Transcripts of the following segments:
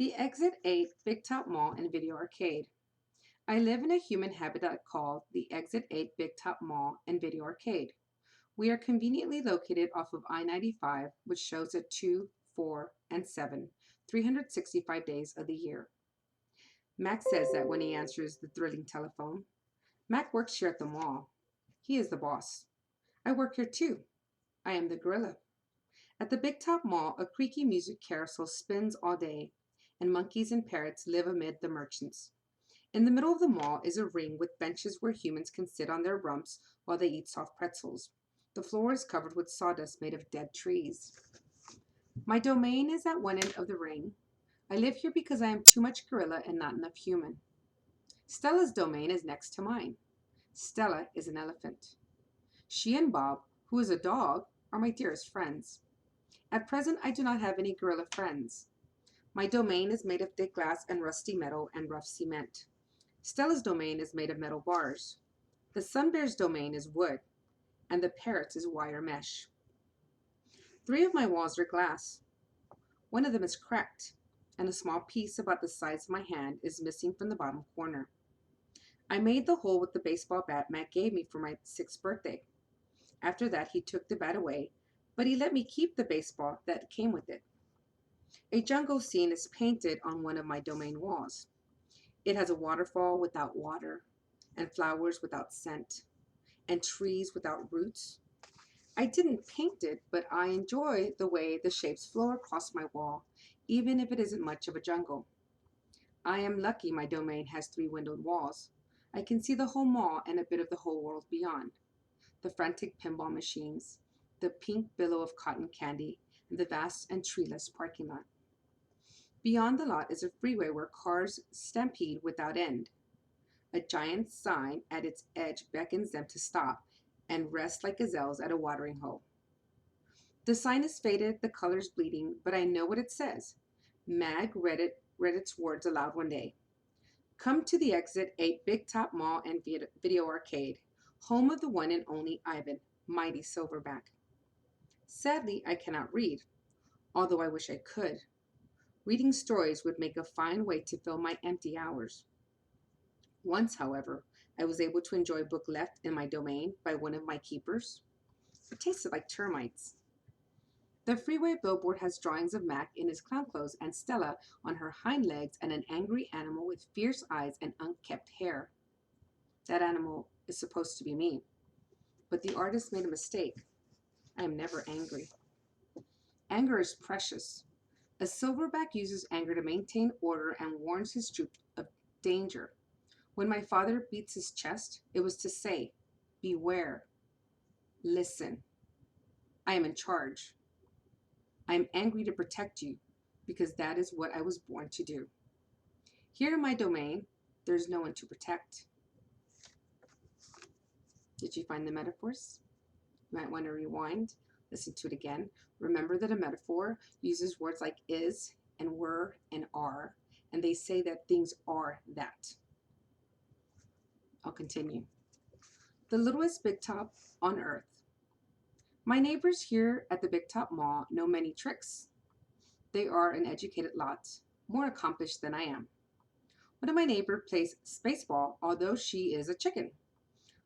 The Exit 8 Big Top Mall and Video Arcade. I live in a human habitat called the Exit 8 Big Top Mall and Video Arcade. We are conveniently located off of I-95, which shows a 2, 4, and 7, 365 days of the year. Mack says that when he answers the thrilling telephone. Mack works here at the mall. He is the boss. I work here too. I am the gorilla. At the Big Top Mall, a creaky music carousel spins all day, and monkeys and parrots live amid the merchants. In the middle of the mall is a ring with benches where humans can sit on their rumps while they eat soft pretzels. The floor is covered with sawdust made of dead trees. My domain is at one end of the ring. I live here because I am too much gorilla and not enough human. Stella's domain is next to mine. Stella is an elephant. She and Bob, who is a dog, are my dearest friends. At present, I do not have any gorilla friends. My domain is made of thick glass and rusty metal and rough cement. Stella's domain is made of metal bars. The sun bear's domain is wood, and the parrot's is wire mesh. 3 of my walls are glass. One of them is cracked, and a small piece about the size of my hand is missing from the bottom corner. I made the hole with the baseball bat Matt gave me for my 6th birthday. After that, he took the bat away, but he let me keep the baseball that came with it. A jungle scene is painted on one of my domain walls. It has a waterfall without water, and flowers without scent, and trees without roots. I didn't paint it, but I enjoy the way the shapes flow across my wall, even if it isn't much of a jungle. I am lucky my domain has 3 windowed walls. I can see the whole mall and a bit of the whole world beyond. The frantic pinball machines, the pink billow of cotton candy, and the vast and treeless parking lot. Beyond the lot is a freeway where cars stampede without end. A giant sign at its edge beckons them to stop and rest like gazelles at a watering hole. The sign is faded, the colors bleeding, but I know what it says. Mag read its words aloud one day. Come to the Exit 8 Big Top Mall and Video Arcade, home of the one and only Ivan, mighty Silverback. Sadly, I cannot read, although I wish I could. Reading stories would make a fine way to fill my empty hours. Once, however, I was able to enjoy a book left in my domain by one of my keepers. It tasted like termites. The freeway billboard has drawings of Mack in his clown clothes and Stella on her hind legs and an angry animal with fierce eyes and unkempt hair. That animal is supposed to be me, but the artist made a mistake. I am never angry. Anger is precious. A silverback uses anger to maintain order and warns his troop of danger. When my father beats his chest, it was to say, beware, listen. I am in charge. I am angry to protect you because that is what I was born to do. Here in my domain, there's no one to protect. Did you find the metaphors? You might want to rewind, listen to it again. Remember that a metaphor uses words like is and were and are, and they say that things are that. I'll continue. The littlest big top on earth. My neighbors here at the Big Top Mall know many tricks. They are an educated lot, more accomplished than I am. One of my neighbors plays spaceball, although she is a chicken.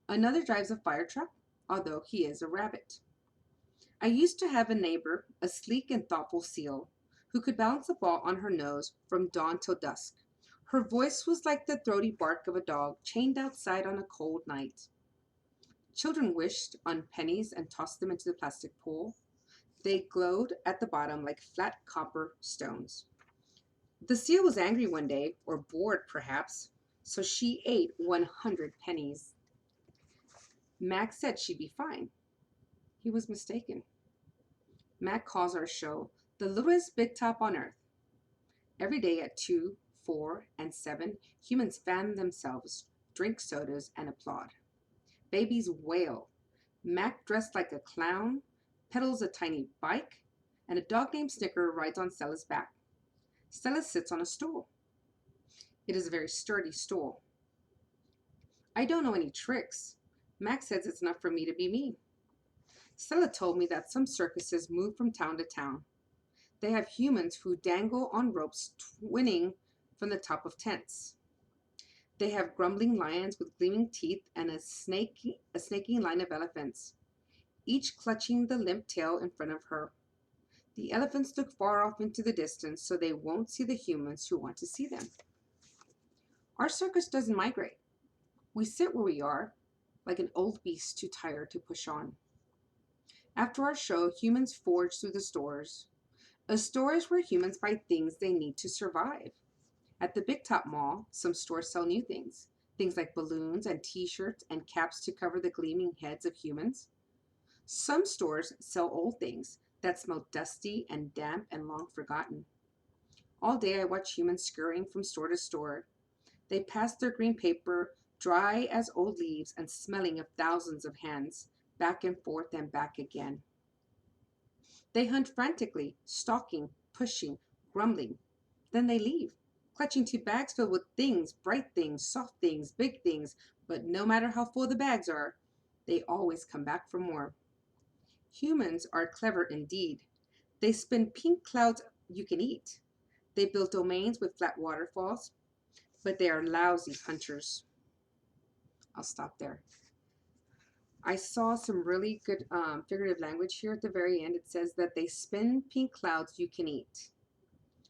Another drives a fire truck, although he is a rabbit. I used to have a neighbor, a sleek and thoughtful seal, who could balance a ball on her nose from dawn till dusk. Her voice was like the throaty bark of a dog chained outside on a cold night. Children wished on pennies and tossed them into the plastic pool. They glowed at the bottom like flat copper stones. The seal was angry one day, or bored perhaps, so she ate 100 pennies. Mack said she'd be fine. He was mistaken. Mack calls our show the littlest big top on earth. Every day at 2, 4, and 7, humans fan themselves, drink sodas, and applaud. Babies wail. Mack, dressed like a clown, pedals a tiny bike, and a dog named Snicker rides on Stella's back. Stella sits on a stool. It is a very sturdy stool. I don't know any tricks. Mack says it's enough for me to be me. Stella told me that some circuses move from town to town. They have humans who dangle on ropes twinning from the top of tents. They have grumbling lions with gleaming teeth and a snaking line of elephants, each clutching the limp tail in front of her. The elephants look far off into the distance so they won't see the humans who want to see them. Our circus doesn't migrate. We sit where we are, like an old beast too tired to push on. After our show, humans forge through the stores. A store is where humans buy things they need to survive. At the Big Top Mall, some stores sell new things. Things like balloons and t-shirts and caps to cover the gleaming heads of humans. Some stores sell old things that smell dusty and damp and long forgotten. All day I watch humans scurrying from store to store. They pass their green paper, dry as old leaves and smelling of thousands of hands, back and forth and back again. They hunt frantically, stalking, pushing, grumbling. Then they leave, clutching to bags filled with things, bright things, soft things, big things, but no matter how full the bags are, they always come back for more. Humans are clever indeed. They spin pink clouds you can eat. They build domains with flat waterfalls, but they are lousy hunters. I'll stop there. I saw some really good figurative language here at the very end. It says that they spin pink clouds you can eat.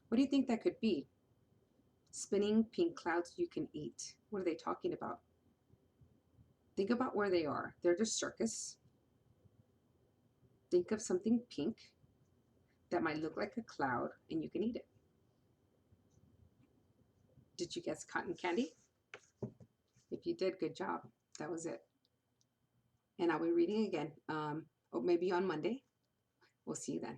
What do you think that could be? Spinning pink clouds you can eat. What are they talking about? Think about where they are. They're the circus. Think of something pink that might look like a cloud and you can eat it. Did you guess cotton candy? If you did, good job. That was it. And I'll be reading again, maybe on Monday. We'll see you then.